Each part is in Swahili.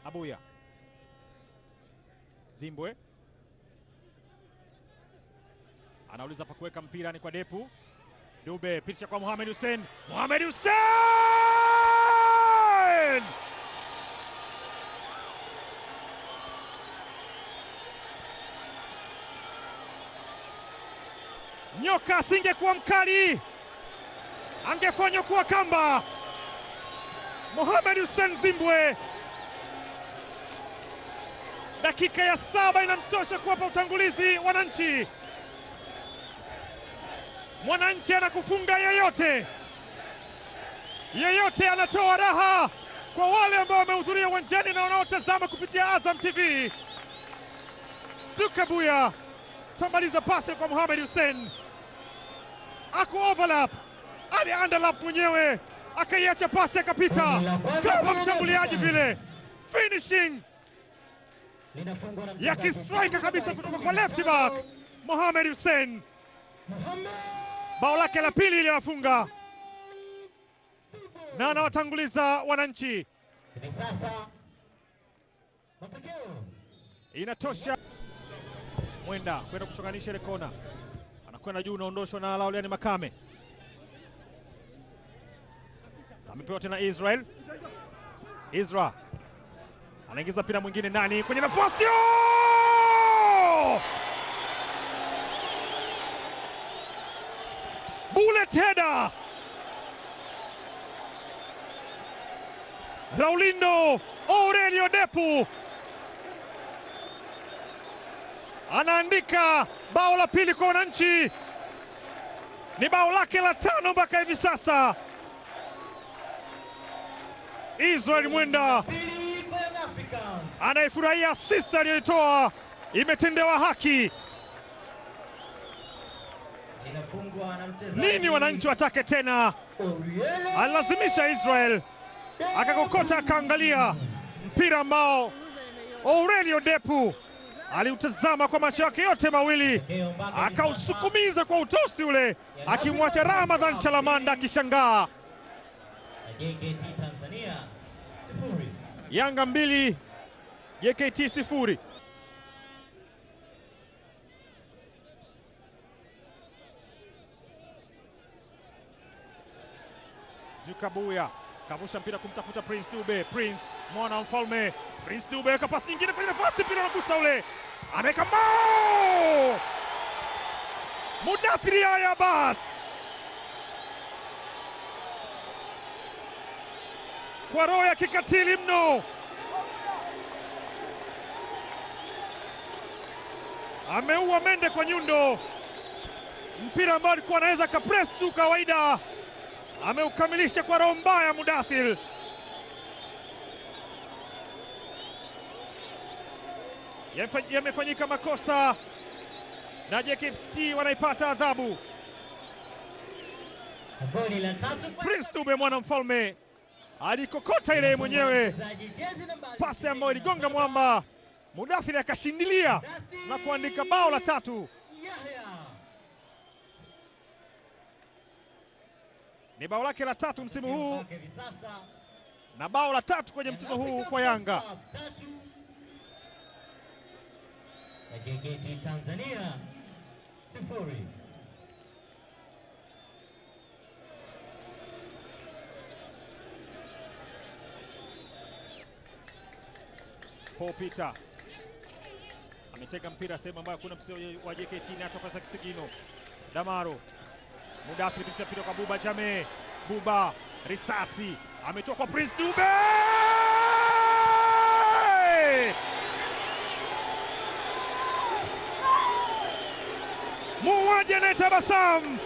Abuya. Zimbwe anauliza pa kuweka mpira, ni kwa Depu. Dube pitisha kwa Mohamed Hussein. Mohamed Hussein! Nyoka asingekuwa mkali, angefanywa kuwa kamba. Mohamed Hussein Zimbwe, dakika ya 7 inamtosha kuwapa utangulizi Wananchi. Mwananchi anakufunga yeyote, yeyote anatoa raha kwa wale ambao wamehudhuria uwanjani na wanaotazama kupitia Azam TV. Duke Abuya tambaliza pasi kwa Mohamed Hussein, aku overlap, ali underlap mwenyewe, akaiacha pasi akapita kama mshambuliaji vile. Finishing ya kistrika kabisa kutoka kwa left back Mohamed Hussein. Bao lake la pili iliwafunga na anawatanguliza Wananchi. Sasa matokeo Inatosha. Mwenda kwenda kuchonganisha ile kona, anakwenda juu, unaondoshwa na Lauliani Makame. Amepewa tena Israel. Izra anaingiza mpira mwingine ndani kwenye nafasi. Bullet header. Raulindo Aurelio Depu anaandika bao la pili kwa Wananchi. Ni bao lake la 5 mpaka hivi sasa. Israel Mwenda anayefurahia assist aliyoitoa, imetendewa haki. Nini Wananchi watake tena? Alilazimisha Israel, akakokota, akaangalia mpira ambao Aurelio Depu aliutazama kwa macho yake yote mawili, akausukumiza kwa utosi ule, akimwacha Ramadhan Chalamanda akishangaa. Yanga 2 JKT 0. Duke Abuya kavusha mpira kumtafuta Prince Dube. Prince mwana mfalme. Prince Dube weka pasi nyingine kwenye nafasi, mpira unagusa ule, anaweka bao. Mudathiri Yahya Abbas kwa roho ya kikatili mno ameua mende kwa nyundo. Mpira ambao alikuwa anaweza kapress tu kawaida, ameukamilisha kwa roho mbaya Mudathir. Yamefanyika makosa na JKT wanaipata adhabu. Prince Dube mwana mfalme alikokota ile mwenyewe, pasi ambayo iligonga mwamba. Mudathir akashindilia na kuandika bao la 3. Ni bao lake la 3 msimu huu na bao la 3 kwenye mchezo huu kwa Yanga. JKT Tanzania 0. Paul Peter ameteka mpira sehemu ambayo kuna mchezaji wa JKT na atoka kisigino. Damaro. Mudathir pisha mpira kwa Buba Jame. Buba risasi ametoka kwa Prince Dube. Muuaji anayetabasamu,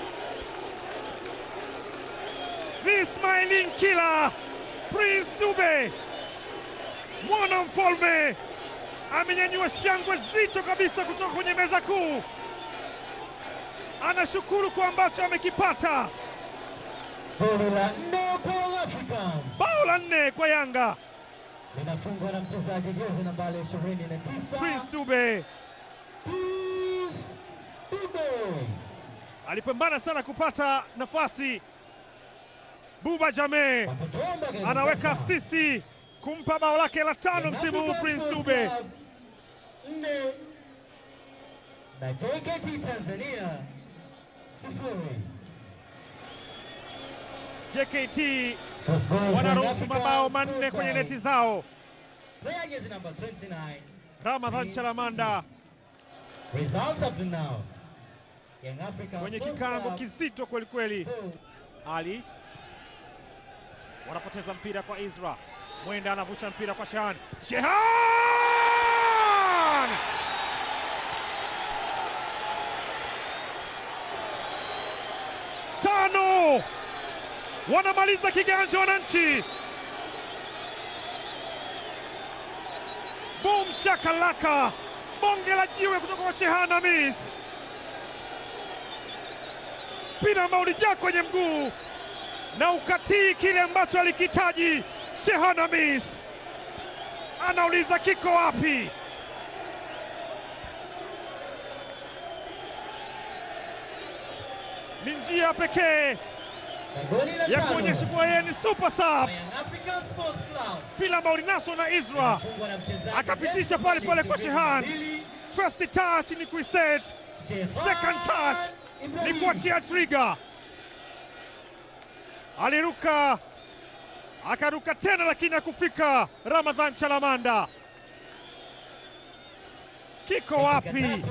the smiling killer Prince Dube mwana mfalme amenyanyua shangwe zito kabisa kutoka kwenye meza kuu. Anashukuru kwa ambacho amekipata. Bao la 4 kwa Yanga, linafungwa na mchezaji jezi nambari 29 Prince Dube. Alipambana sana kupata nafasi. Buba Jame anaweka assist kumpa bao lake la 5 msimu huu Prince Dube. 4 na JKT Tanzania 0. JKT wanaruhusu mabao 4 kwenye neti zao. Player jersey number 29 Ramadhan Chalamanda results up to now. Young Africans kwenye kikango kizito kweli kweli. Ali wanapoteza mpira kwa Izra. Mwenda anavusha mpira kwa Shehan. Shehan! Tano! Wanamaliza kiganja wananchi. Boom shakalaka. Bonge la jiwe kutoka kwa Shehan Hamis. Mpira ambao ulijaa kwenye mguu na ukatii kile ambacho alikitaji. Shehan Hamis anauliza kiko wapi? Ni njia pekee ya kuonyesha kuwa yeye ni super sub. Mpira ambao ulinaswa na Izra akapitisha pale pale kwa Shehan. First touch ni kuiset, second touch ni kuachia trigger. Aliruka akaruka tena lakini hakufika. Ramadhan Chalamanda, kiko wapi?